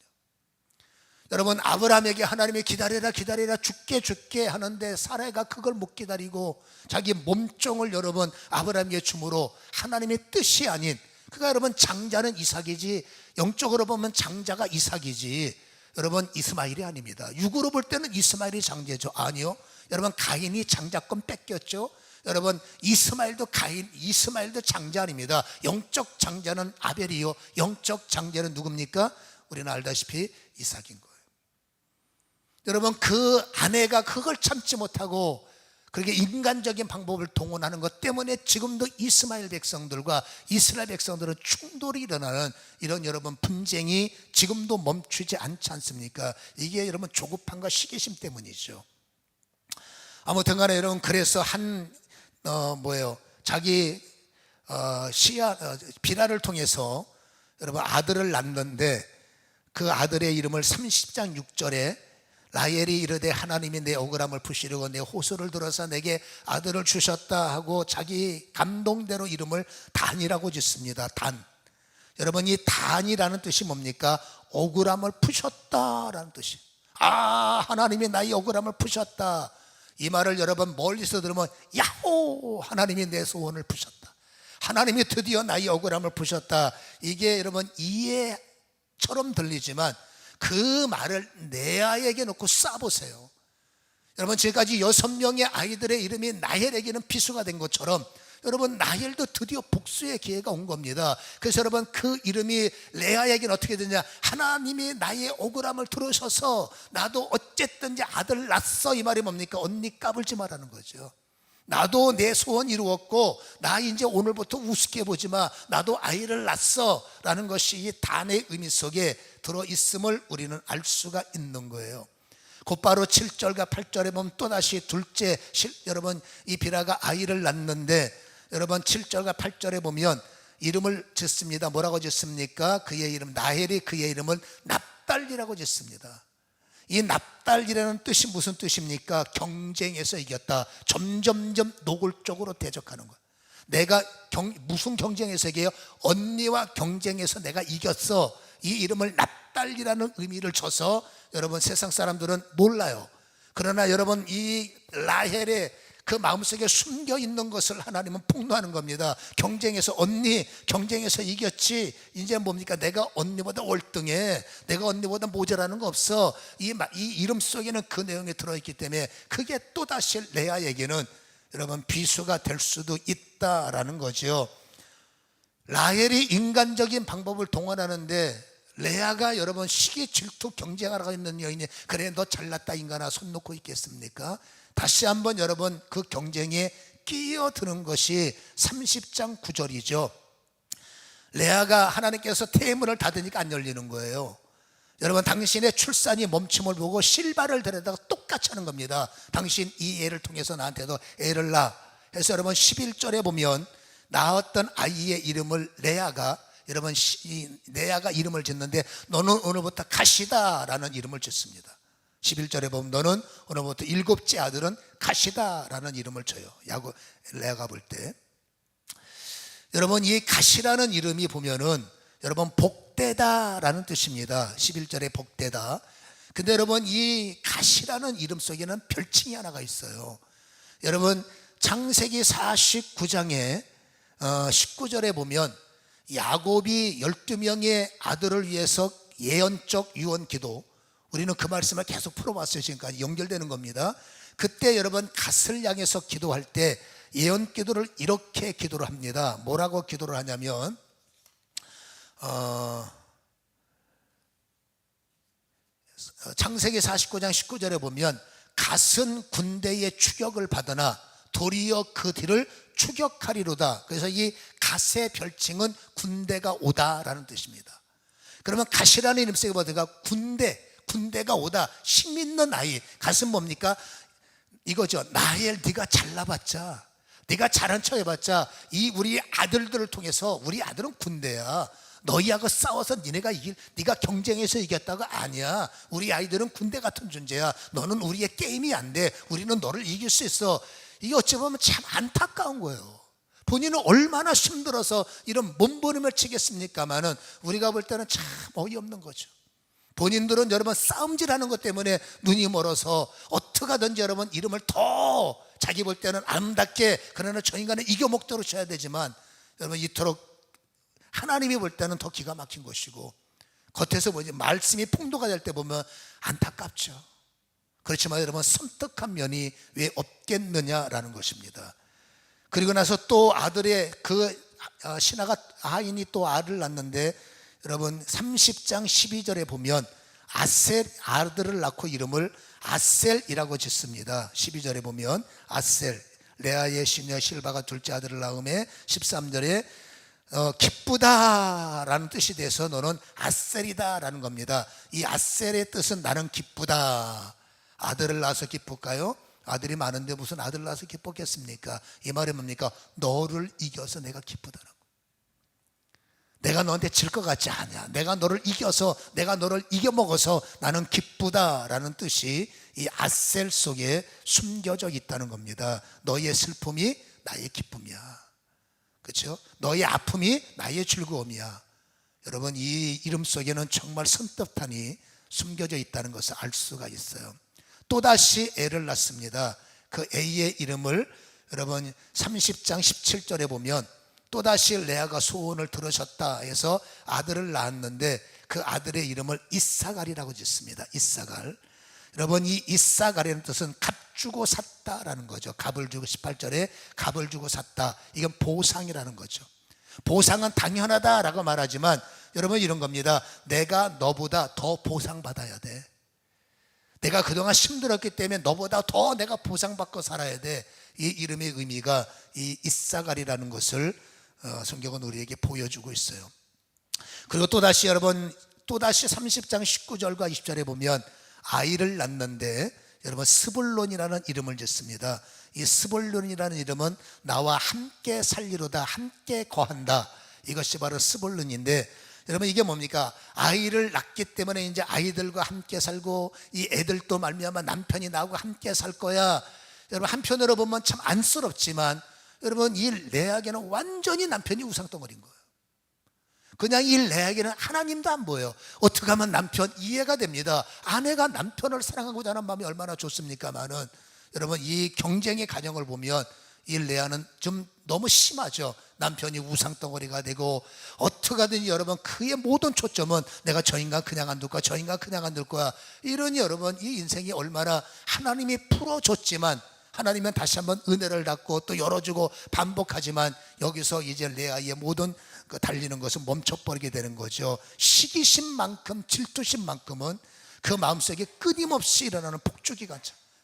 여러분, 아브라함에게 하나님이 기다려라 기다려라 죽게 하는데 사라가 그걸 못 기다리고 자기 몸종을 여러분 아브라함에게 주므로 하나님의 뜻이 아닌, 그러니까 여러분 장자는 이삭이지, 영적으로 보면 장자가 이삭이지 여러분 이스마엘이 아닙니다. 육으로 볼 때는 이스마엘이 장자죠. 아니요, 여러분 가인이 장자권 뺏겼죠. 여러분 이스마엘도 장자 아닙니다. 영적 장자는 아벨이요, 영적 장자는 누굽니까? 우리는 알다시피 이삭인 거예요. 여러분 그 아내가 그걸 참지 못하고 그렇게 인간적인 방법을 동원하는 것 때문에 지금도 이스마엘 백성들과 이스라엘 백성들은 충돌이 일어나는 이런 여러분 분쟁이 지금도 멈추지 않지 않습니까? 이게 여러분 조급함과 시기심 때문이죠. 아무튼 간에 여러분, 그래서 자기 비라를 통해서 여러분 아들을 낳는데 그 아들의 이름을 30장 6절에 라헬이 이르되 하나님이 내 억울함을 푸시려고 내 호소를 들어서 내게 아들을 주셨다 하고 자기 감동대로 이름을 단이라고 짓습니다. 단. 여러분 이 단이라는 뜻이 뭡니까? 억울함을 푸셨다라는 뜻이. 하나님이 나의 억울함을 푸셨다. 이 말을 여러분 멀리서 들으면 야호, 하나님이 내 소원을 푸셨다, 하나님이 드디어 나의 억울함을 푸셨다, 이게 여러분 이해처럼 들리지만 그 말을 내 아이에게 놓고 쏴보세요. 여러분 지금까지 6명의 아이들의 이름이 나헬에게는 비수가 된 것처럼 여러분 나헬도 드디어 복수의 기회가 온 겁니다. 그래서 여러분 그 이름이 레아에게는 어떻게 되냐? 하나님이 나의 억울함을 들으셔서 나도 어쨌든지 아들 낳았어, 이 말이 뭡니까? 언니 까불지 말라는 거죠. 나도 내 소원 이루었고 나 이제 오늘부터 우습게 보지 마, 나도 아이를 낳았어 라는 것이 이 단의 의미 속에 들어있음을 우리는 알 수가 있는 거예요. 곧바로 7절과 8절에 보면 또다시 둘째 여러분 이 비라가 아이를 낳는데 여러분 7절과 8절에 보면 이름을 짓습니다. 뭐라고 짓습니까? 그의 이름 나헬이 그의 이름을 납달리라고 짓습니다. 이 납달리라는 뜻이 무슨 뜻입니까? 경쟁에서 이겼다, 점점점 노골적으로 대적하는 거야. 내가 무슨 경쟁에서 이겨요? 언니와 경쟁에서 내가 이겼어. 이 이름을 납달리라는 의미를 줘서 여러분 세상 사람들은 몰라요. 그러나 여러분 이 라헬의 그 마음속에 숨겨 있는 것을 하나님은 폭로하는 겁니다. 경쟁에서 언니 경쟁에서 이겼지, 이제 뭡니까? 내가 언니보다 월등해, 내가 언니보다 모자라는 거 없어. 이 이름 속에는 그 내용이 들어있기 때문에 그게 또다시 레아에게는 여러분 비수가 될 수도 있다라는 거죠. 라헬이 인간적인 방법을 동원하는데 레아가 여러분 시기 질투 경쟁하러 있는 여인이 그래 너 잘났다 인간아 손 놓고 있겠습니까? 다시 한번 여러분 그 경쟁에 끼어드는 것이 30장 9절이죠. 레아가 하나님께서 태문을 닫으니까 안 열리는 거예요. 여러분 당신의 출산이 멈춤을 보고 실바를 데려다가 똑같이 하는 겁니다. 당신 이 애를 통해서 나한테도 애를 낳아 해서 여러분 11절에 보면 낳았던 아이의 이름을 레아가 여러분 레아가 이름을 짓는데 너는 오늘부터 가시다라는 이름을 짓습니다. 11절에 보면 너는 오늘부터 7째 아들은 가시다라는 이름을 줘요. 레아가 볼 때 여러분 이 가시라는 이름이 보면은 여러분 복되다라는 뜻입니다. 11절에 복되다. 근데 여러분 이 가시라는 이름 속에는 별칭이 하나가 있어요. 여러분 창세기 49장에 19절에 보면 야곱이 12명의 아들을 위해서 예언적 유언 기도, 우리는 그 말씀을 계속 풀어봤어요. 지금까지 연결되는 겁니다. 그때 여러분 갓을 향해서 기도할 때 예언 기도를 이렇게 기도를 합니다. 뭐라고 기도를 하냐면 창세기 49장 19절에 보면 갓은 군대의 추격을 받으나 도리어 그 뒤를 추격하리로다. 그래서 이 갓의 별칭은 군대가 오다라는 뜻입니다. 그러면 갓이라는 이름 속에 보니까 군대가 오다, 힘 있는 아이. 갓은 뭡니까? 이거죠. 나엘 네가 잘나봤자 네가 잘한 척 해봤자 이 우리 아들들을 통해서, 우리 아들은 군대야, 너희하고 싸워서 네가 경쟁해서 이겼다가 아니야. 우리 아이들은 군대 같은 존재야. 너는 우리의 게임이 안 돼. 우리는 너를 이길 수 있어. 이게 어찌 보면 참 안타까운 거예요. 본인은 얼마나 힘들어서 이런 몸부림을 치겠습니까마는 우리가 볼 때는 참 어이없는 거죠. 본인들은 여러분 싸움질하는 것 때문에 눈이 멀어서 어떻게 하든지 여러분 이름을 더 자기 볼 때는 아름답게, 그러나 저 인간은 이겨먹도록 쳐야 되지만 여러분 이토록 하나님이 볼 때는 더 기가 막힌 것이고, 겉에서 보지 말씀이 풍도가 될 때 보면 안타깝죠. 그렇지만 여러분 섬뜩한 면이 왜 없겠느냐라는 것입니다. 그리고 나서 또 아들의 신하가 하인이 또 아들을 낳는데, 여러분 30장 12절에 보면 아들을 낳고 이름을 아셀이라고 짓습니다. 12절에 보면 아셀, 레아의 시녀 실바가 둘째 아들을 낳음에 13절에 기쁘다라는 뜻이 돼서 너는 아셀이다라는 겁니다. 이 아셀의 뜻은 나는 기쁘다. 아들을 낳아서 기쁠까요? 아들이 많은데 무슨 아들을 낳아서 기뻤겠습니까? 이 말이 뭡니까? 너를 이겨서 내가 기쁘다라고. 내가 너한테 질 것 같지 않냐, 내가 너를 이겨서, 내가 너를 이겨먹어서 나는 기쁘다라는 뜻이 이 아셀 속에 숨겨져 있다는 겁니다. 너의 슬픔이 나의 기쁨이야, 그렇죠? 너의 아픔이 나의 즐거움이야. 여러분 이 이름 속에는 정말 섬뜩함이 숨겨져 있다는 것을 알 수가 있어요. 또다시 애를 낳습니다. 그 애의 이름을 여러분 30장 17절에 보면 또다시 레아가 소원을 들으셨다 해서 아들을 낳았는데 그 아들의 이름을 이사갈이라고 짓습니다. 이사갈. 여러분 이 이사갈이라는 뜻은 값 주고 샀다라는 거죠. 값을 주고, 18절에 값을 주고 샀다. 이건 보상이라는 거죠. 보상은 당연하다라고 말하지만 여러분 이런 겁니다. 내가 너보다 더 보상받아야 돼. 내가 그동안 힘들었기 때문에 너보다 더 내가 보상받고 살아야 돼. 이 이름의 의미가 이 이사갈이라는 것을 성경은 우리에게 보여주고 있어요. 그리고 또다시 여러분, 또다시 30장 19절과 20절에 보면 아이를 낳는데 여러분 스불론이라는 이름을 짓습니다. 이 스불론이라는 이름은 나와 함께 살리로다, 함께 거한다. 이것이 바로 스불론인데, 여러분 이게 뭡니까? 아이를 낳기 때문에 이제 아이들과 함께 살고 이 애들도 말미암아 남편이 나하고 함께 살 거야. 여러분 한편으로 보면 참 안쓰럽지만 여러분 이 레아에게는 완전히 남편이 우상덩어리인 거예요. 그냥 이 레아에게는 하나님도 안 보여요. 어떻게 하면 남편 이해가 됩니다. 아내가 남편을 사랑하고자 하는 마음이 얼마나 좋습니까마는 여러분 이 경쟁의 가정을 보면 이 레아는 좀 너무 심하죠. 남편이 우상덩어리가 되고 어떻게 하든지 여러분 그의 모든 초점은 내가 저 인간 그냥 안 둘 거야, 저 인간 그냥 안 둘 거야. 이러니 여러분 이 인생이 얼마나 하나님이 풀어줬지만 하나님은 다시 한번 은혜를 닫고 또 열어주고 반복하지만 여기서 이제 레아의 모든 그 달리는 것은 멈춰버리게 되는 거죠. 시기심만큼 질투심만큼은 그 마음속에 끊임없이 일어나는 폭주기가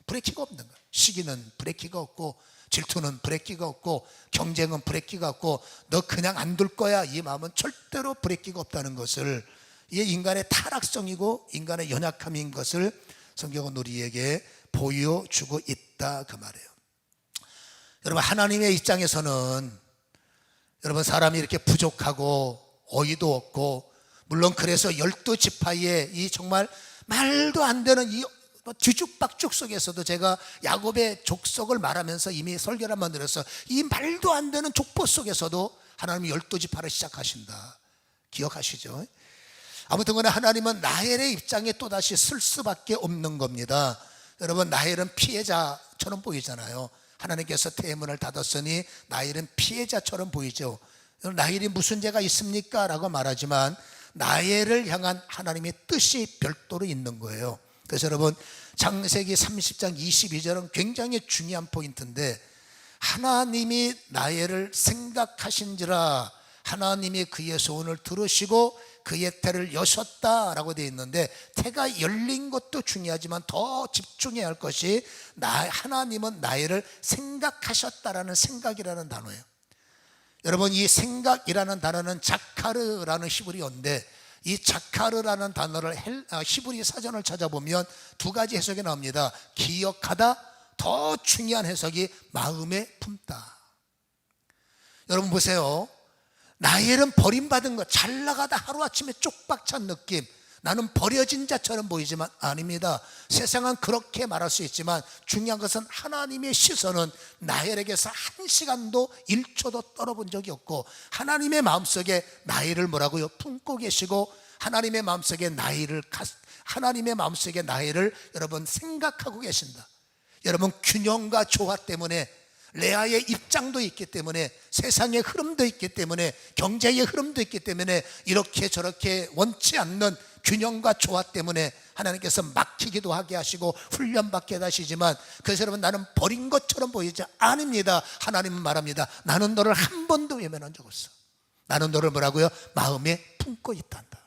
브레이크가 없는 거예요. 시기는 브레이크가 없고 질투는 브레이크가 없고 경쟁은 브레이크가 없고 너 그냥 안 둘 거야, 이 마음은 절대로 브레이크가 없다는 것을, 이게 인간의 타락성이고 인간의 연약함인 것을 성경은 우리에게 보여주고 있다 그 말이에요. 여러분 하나님의 입장에서는 여러분 사람이 이렇게 부족하고 어이도 없고, 물론 그래서 12지파의 이 정말 말도 안 되는 이 뒤죽박죽 속에서도 제가 야곱의 족속을 말하면서 이미 설교를 한번 드렸어요. 이 말도 안 되는 족보 속에서도 하나님이 12지파를 시작하신다. 기억하시죠? 아무튼 간에 하나님은 라헬의 입장에 또다시 쓸 수밖에 없는 겁니다. 여러분 라헬은 피해자처럼 보이잖아요. 하나님께서 태문을 닫았으니 라헬은 피해자처럼 보이죠. 라헬이 무슨 죄가 있습니까? 라고 말하지만 라헬을 향한 하나님의 뜻이 별도로 있는 거예요. 그래서 여러분 창세기 30장 22절은 굉장히 중요한 포인트인데, 하나님이 라헬을 생각하신지라 하나님이 그의 소원을 들으시고 그의 태를 여셨다라고 되어 있는데, 태가 열린 것도 중요하지만 더 집중해야 할 것이 하나님은 라헬을 생각하셨다라는 생각이라는 단어예요. 여러분 이 생각이라는 단어는 자카르라는 히브리어인데, 이 자카르라는 단어를 히브리 사전을 찾아보면 두 가지 해석이 나옵니다. 기억하다, 더 중요한 해석이 마음에 품다. 여러분 보세요. 라헬은 버림받은 것, 잘 나가다 하루아침에 쪽박찬 느낌, 나는 버려진 자처럼 보이지만 아닙니다. 세상은 그렇게 말할 수 있지만 중요한 것은 하나님의 시선은 라헬에게서 한 시간도 1초도 떨어본 적이 없고, 하나님의 마음속에 라헬을 뭐라고요? 품고 계시고, 하나님의 마음속에 라헬을 여러분 생각하고 계신다. 여러분 균형과 조화 때문에, 레아의 입장도 있기 때문에, 세상의 흐름도 있기 때문에, 경제의 흐름도 있기 때문에, 이렇게 저렇게 원치 않는 균형과 조화 때문에 하나님께서 막히기도 하게 하시고 훈련받게 하시지만, 그래서 여러분 나는 버린 것처럼 보이지 아닙니다. 하나님은 말합니다. 나는 너를 한 번도 외면한 적 없어. 나는 너를 뭐라고요? 마음에 품고 있단다.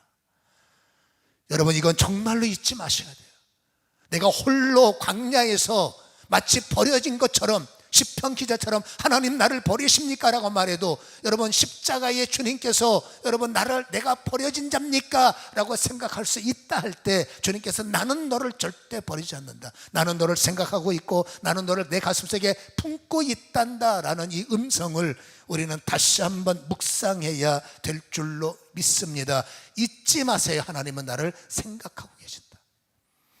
여러분 이건 정말로 잊지 마셔야 돼요. 내가 홀로 광야에서 마치 버려진 것처럼, 시편 기자처럼 하나님 나를 버리십니까? 라고 말해도, 여러분 십자가의 주님께서 여러분 나를 내가 버려진 자입니까? 라고 생각할 수 있다 할 때, 주님께서 나는 너를 절대 버리지 않는다, 나는 너를 생각하고 있고 나는 너를 내 가슴속에 품고 있단다 라는 이 음성을 우리는 다시 한번 묵상해야 될 줄로 믿습니다. 잊지 마세요. 하나님은 나를 생각하고 계신다.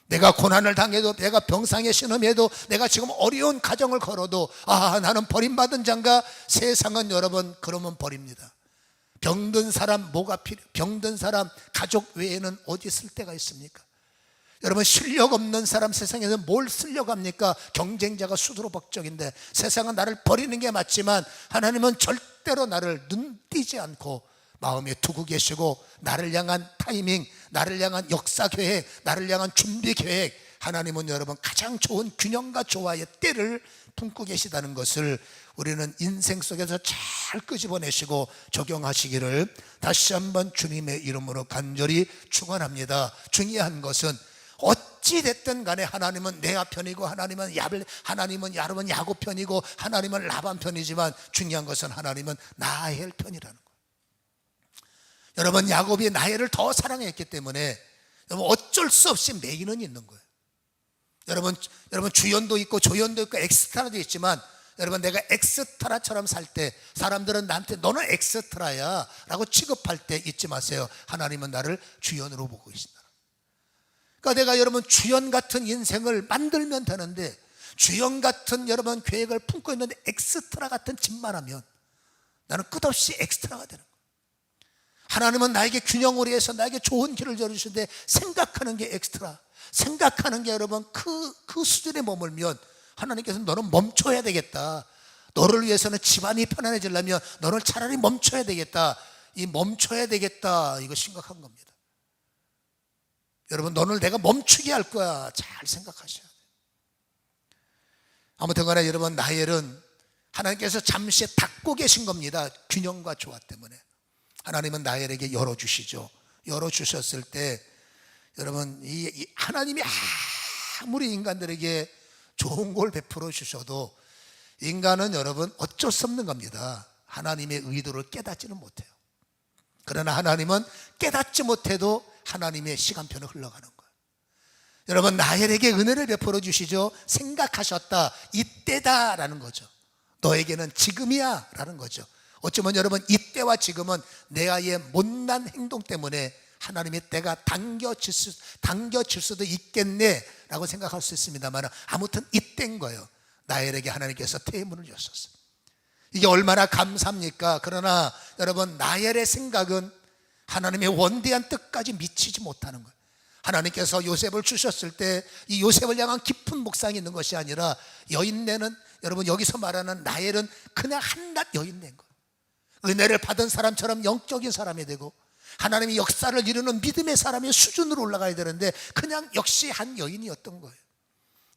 내가 고난을 당해도, 내가 병상에 신음해도, 내가 지금 어려운 가정을 걸어도, 나는 버림받은 자인가? 세상은 여러분 그러면 버립니다. 병든 사람 병든 사람 가족 외에는 어디 쓸 데가 있습니까? 여러분 실력 없는 사람 세상에서 뭘 쓰려고 합니까? 경쟁자가 수두룩벅적인데, 세상은 나를 버리는 게 맞지만 하나님은 절대로 나를 눈띄지 않고 마음에 두고 계시고, 나를 향한 타이밍, 나를 향한 역사 계획, 나를 향한 준비 계획, 하나님은 여러분 가장 좋은 균형과 조화의 때를 품고 계시다는 것을 우리는 인생 속에서 잘 끄집어내시고 적용하시기를 다시 한번 주님의 이름으로 간절히 축원합니다. 중요한 것은 어찌 됐든 간에 하나님은 레아 편이고, 하나님은 여러분 야곱 편이고, 하나님은 라반 편이지만 중요한 것은 하나님은 라헬 편이라는 거예요. 여러분 야곱이 라헬을 더 사랑했기 때문에 여러분 어쩔 수 없이 매이는 있는 거예요. 여러분 주연도 있고 조연도 있고 엑스트라도 있지만, 여러분 내가 엑스트라처럼 살 때 사람들은 나한테 너는 엑스트라야 라고 취급할 때 잊지 마세요. 하나님은 나를 주연으로 보고 계신다. 그러니까 내가 여러분 주연 같은 인생을 만들면 되는데, 주연 같은 여러분 계획을 품고 있는데 엑스트라 같은 짓만 하면 나는 끝없이 엑스트라가 되는 거예요. 하나님은 나에게 균형을 위해서 나에게 좋은 길을 열어주시는데, 생각하는 게 엑스트라, 생각하는 게 여러분 그 수준에 머물면 하나님께서 너는 멈춰야 되겠다, 너를 위해서는 집안이 편안해지려면 너는 차라리 멈춰야 되겠다, 이 멈춰야 되겠다, 이거 심각한 겁니다. 여러분 너를 내가 멈추게 할 거야, 잘 생각하셔야 돼요. 아무튼 간에 여러분 라헬은 하나님께서 잠시 닫고 계신 겁니다. 균형과 조화 때문에. 하나님은 라헬에게 열어주시죠. 열어주셨을 때 여러분 이 하나님이 아무리 인간들에게 좋은 걸 베풀어 주셔도 인간은 여러분 어쩔 수 없는 겁니다. 하나님의 의도를 깨닫지는 못해요. 그러나 하나님은 깨닫지 못해도 하나님의 시간표는 흘러가는 거예요. 여러분 라헬에게 은혜를 베풀어 주시죠. 생각하셨다, 이때다라는 거죠. 너에게는 지금이야 라는 거죠. 어쩌면 여러분 이때와 지금은 내가의 못난 행동 때문에 하나님의 때가 당겨질 수도 있겠네 라고 생각할 수 있습니다만, 아무튼 이때인 거예요. 라헬에게 하나님께서 태문을 여셨어요. 이게 얼마나 감사합니까? 그러나 여러분 라헬의 생각은 하나님의 원대한 뜻까지 미치지 못하는 거예요. 하나님께서 요셉을 주셨을 때 이 요셉을 향한 깊은 묵상이 있는 것이 아니라, 여인네는 여러분 여기서 말하는 라헬은 그냥 한낱 여인네인 거예요. 은혜를 받은 사람처럼 영적인 사람이 되고 하나님의 역사를 이루는 믿음의 사람의 수준으로 올라가야 되는데 그냥 역시 한 여인이었던 거예요.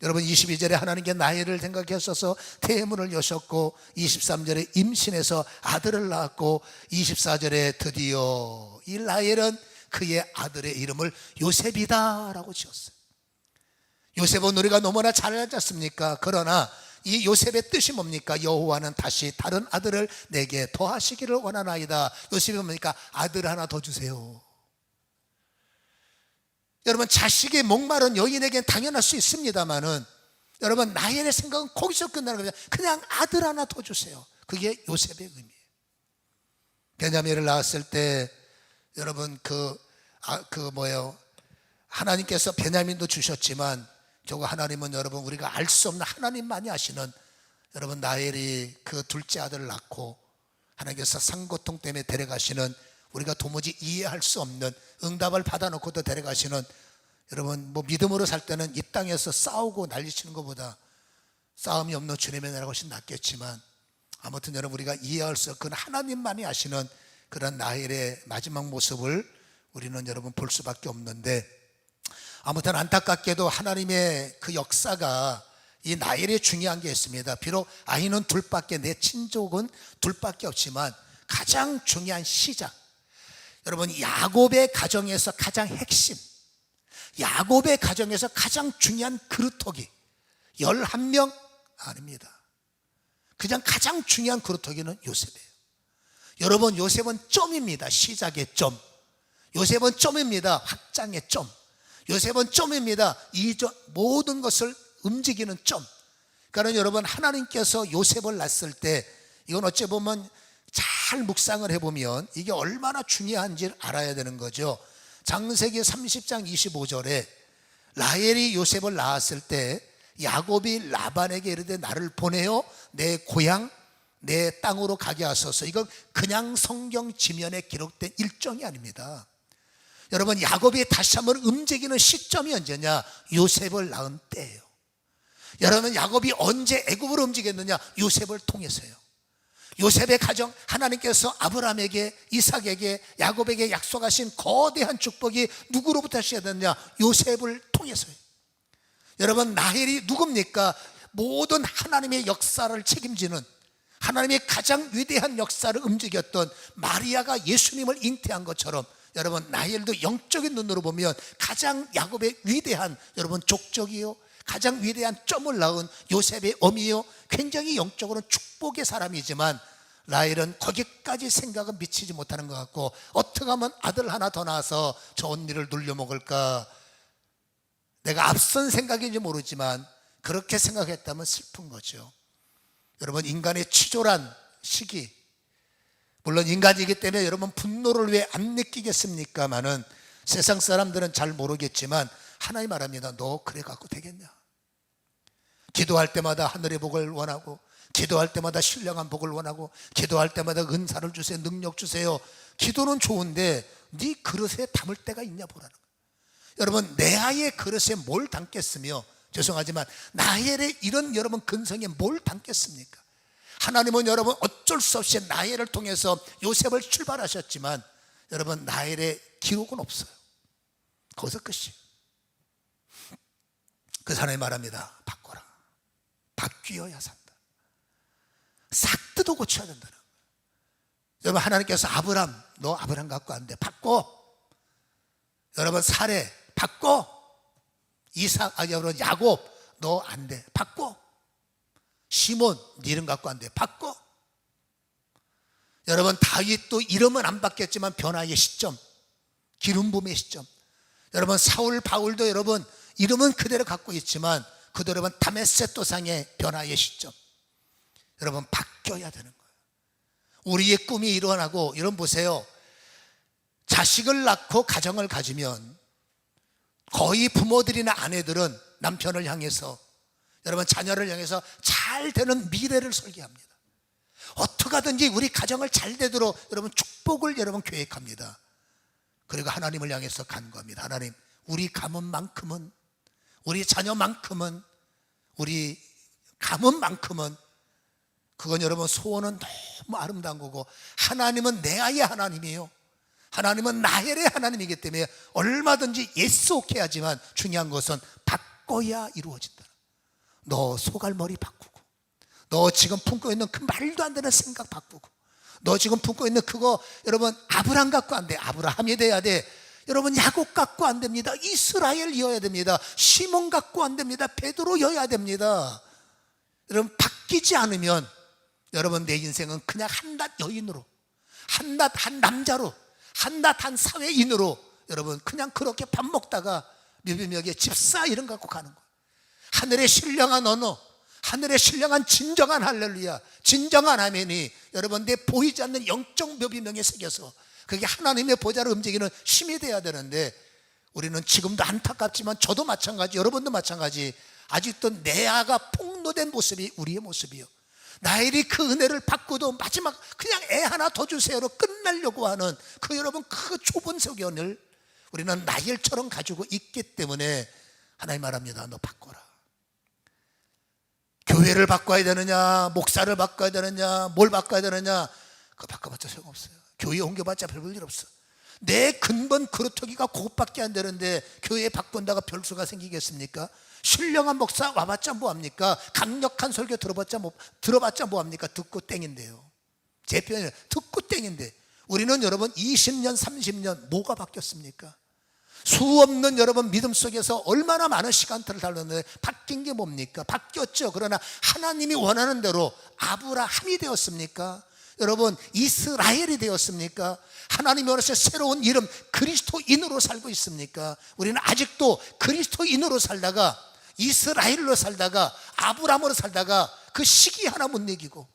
여러분 22절에 하나님께 라헬을 생각하셔서 태문을 여셨고, 23절에 임신해서 아들을 낳았고, 24절에 드디어 이 라헬은 그의 아들의 이름을 요셉이다 라고 지었어요. 요셉은 우리가 너무나 잘 알지 않습니까? 그러나 이 요셉의 뜻이 뭡니까? 여호와는 다시 다른 아들을 내게 더하시기를 원하나이다. 요셉이 뭡니까? 아들 하나 더 주세요. 여러분 자식의 목마른 여인에게는 당연할 수 있습니다만은, 여러분 라헬의 생각은 거기서 끝나는 겁니다. 그냥 아들 하나 더 주세요. 그게 요셉의 의미예요. 베냐민을 낳았을 때 여러분 하나님께서 베냐민도 주셨지만 결국 하나님은 여러분 우리가 알 수 없는 하나님만이 아시는 여러분 라헬이 그 둘째 아들을 낳고 하나님께서 상고통 때문에 데려가시는 우리가 도무지 이해할 수 없는 응답을 받아놓고도 데려가시는 여러분 믿음으로 살 때는 이 땅에서 싸우고 난리치는 것보다 싸움이 없는 주님의 나라가 훨씬 낫겠지만 아무튼 여러분 우리가 이해할 수 없는 하나님만이 아시는 그런 라헬의 마지막 모습을 우리는 여러분 볼 수밖에 없는데 아무튼 안타깝게도 하나님의 그 역사가 이 라헬에 중요한 게 있습니다. 비록 아이는 둘밖에 내 친족은 둘밖에 없지만 가장 중요한 시작 여러분 야곱의 가정에서 가장 핵심 야곱의 가정에서 가장 중요한 그루터기 11명 아닙니다. 그냥 가장 중요한 그루터기는 요셉이에요. 여러분 요셉은 점입니다. 시작의 점. 요셉은 점입니다. 확장의 점. 요셉은 점입니다. 모든 것을 움직이는 점. 그러니까 여러분 하나님께서 요셉을 낳았을 때 이건 어찌 보면 잘 묵상을 해보면 이게 얼마나 중요한지를 알아야 되는 거죠. 창세기 30장 25절에 라헬이 요셉을 낳았을 때 야곱이 라반에게 이르되 나를 보내어 내 고향 내 땅으로 가게 하소서. 이건 그냥 성경 지면에 기록된 일정이 아닙니다. 여러분 야곱이 다시 한번 움직이는 시점이 언제냐? 요셉을 낳은 때예요. 여러분 야곱이 언제 애굽으로 움직였느냐? 요셉을 통해서요. 요셉의 가정 하나님께서 아브라함에게 이삭에게 야곱에게 약속하신 거대한 축복이 누구로부터 시작됐느냐? 요셉을 통해서요. 여러분 라헬이 누굽니까? 모든 하나님의 역사를 책임지는 하나님의 가장 위대한 역사를 움직였던 마리아가 예수님을 잉태한 것처럼 여러분 라헬도 영적인 눈으로 보면 가장 야곱의 위대한 여러분 족적이요 가장 위대한 점을 낳은 요셉의 어미요 굉장히 영적으로 축복의 사람이지만 라헬은 거기까지 생각은 미치지 못하는 것 같고 어떻게 하면 아들 하나 더 낳아서 저 언니를 눌려먹을까 내가 앞선 생각인지 모르지만 그렇게 생각했다면 슬픈 거죠. 여러분 인간의 치졸한 시기 물론 인간이기 때문에 여러분 분노를 왜 안 느끼겠습니까마는 세상 사람들은 잘 모르겠지만 하나님 말합니다. 너 그래 갖고 되겠냐? 기도할 때마다 하늘의 복을 원하고 기도할 때마다 신령한 복을 원하고 기도할 때마다 은사를 주세요 능력 주세요. 기도는 좋은데 네 그릇에 담을 때가 있냐 보라는 거예요. 여러분 내 아이의 그릇에 뭘 담겠으며 죄송하지만 라헬의 이런 여러분 근성에 뭘 담겠습니까? 하나님은 여러분 어쩔 수 없이 라헬을 통해서 요셉을 출발하셨지만 여러분 라헬의 기록은 없어요. 거기서 끝이에요. 그 사람이 말합니다. 바꿔라. 바뀌어야 산다. 싹 뜯어 고쳐야 된다는 거예요. 여러분 하나님께서 아브람 너 아브람 갖고 안 돼. 바꿔. 여러분 사례 바꿔. 여러분 야곱 너 안 돼. 바꿔. 시몬 네 이름 갖고 안 돼. 바꿔. 여러분 다윗도 이름은 안 바뀌었지만 변화의 시점 기름 부음의 시점 여러분 사울 바울도 여러분 이름은 그대로 갖고 있지만 그대로 여러분 다메섹도상의 변화의 시점 여러분 바뀌어야 되는 거예요. 우리의 꿈이 일어나고 여러분 보세요. 자식을 낳고 가정을 가지면 거의 부모들이나 아내들은 남편을 향해서 여러분 자녀를 향해서 잘 되는 미래를 설계합니다. 어떻게 하든지 우리 가정을 잘 되도록 여러분 축복을 여러분 계획합니다. 그리고 하나님을 향해서 간구합니다. 하나님 우리 가문만큼은 우리 자녀만큼은 우리 가문만큼은 그건 여러분 소원은 너무 아름다운 거고 하나님은 내 아이의 하나님이에요. 하나님은 라헬의 하나님이기 때문에 얼마든지 yes 오케이 하지만 중요한 것은 바꿔야 이루어진다. 너 소갈머리 바꾸고 너 지금 품고 있는 그 말도 안 되는 생각 바꾸고 너 지금 품고 있는 그거 여러분 아브람 갖고 안 돼. 아브라함이 돼야 돼. 여러분 야곱 갖고 안 됩니다. 이스라엘이어야 됩니다. 시몬 갖고 안 됩니다. 베드로여야 됩니다. 여러분 바뀌지 않으면 여러분 내 인생은 그냥 한낱 여인으로 한낱 한 남자로 한낱 한 사회인으로 여러분 그냥 그렇게 밥 먹다가 묘비명의 집사 이름 갖고 가는 거예요. 하늘의 신령한 언어 하늘의 신령한 진정한 할렐루야 진정한 아멘이 여러분 내 보이지 않는 영적 묘비명에 새겨서 그게 하나님의 보좌를 움직이는 힘이 돼야 되는데, 우리는 지금도 안타깝지만 저도 마찬가지, 여러분도 마찬가지, 아직도 내아가 폭로된 모습이 우리의 모습이요. 나엘이 그 은혜를 받고도 마지막 그냥 애 하나 더 주세요로 끝나려고 하는 그 여러분 그 좁은 소견을 우리는 나엘처럼 가지고 있기 때문에 하나님 말합니다. 너 바꿔라. 교회를 바꿔야 되느냐, 목사를 바꿔야 되느냐, 뭘 바꿔야 되느냐, 그거 바꿔봤자 소용없어요. 교회 옮겨봤자 별 볼 일 없어. 내 근본 그루터기가 그것밖에 안 되는데 교회 바꾼다가 별수가 생기겠습니까? 신령한 목사 와봤자 뭐합니까? 강력한 설교 들어봤자 뭐합니까? 듣고 땡인데요. 제 표현은 듣고 땡인데, 우리는 여러분 20년 30년 뭐가 바뀌었습니까? 수없는 여러분 믿음 속에서 얼마나 많은 시간들을 달렸는데 바뀐 게 뭡니까? 바뀌었죠. 그러나 하나님이 원하는 대로 아브라함이 되었습니까? 여러분 이스라엘이 되었습니까? 하나님이 원하신 새로운 이름 그리스도인으로 살고 있습니까? 우리는 아직도 그리스도인으로 살다가, 이스라엘로 살다가, 아브라함으로 살다가 그 시기 하나 못 이기고,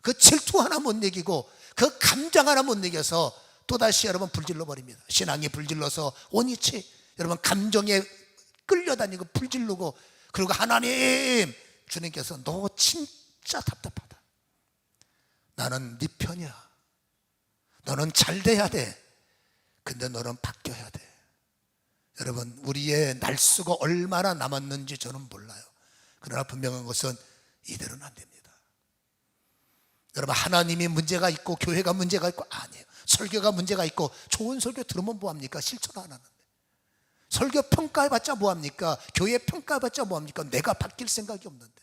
그 질투 하나 못 이기고, 그 감정 하나 못 이겨서 또다시 여러분 불질러 버립니다. 신앙이 불질러서 온이치 여러분 감정에 끌려다니고 불질르고, 그리고 하나님, 주님께서 너 진짜 답답하다. 나는 네 편이야. 너는 잘 돼야 돼. 근데 너는 바뀌어야 돼. 여러분 우리의 날수가 얼마나 남았는지 저는 몰라요. 그러나 분명한 것은 이대로는 안 됩니다. 여러분 하나님이 문제가 있고 교회가 문제가 있고 아니에요. 설교가 문제가 있고 좋은 설교 들으면 뭐합니까? 실천 안 하는데. 설교 평가해봤자 뭐합니까? 교회 평가해봤자 뭐합니까? 내가 바뀔 생각이 없는데.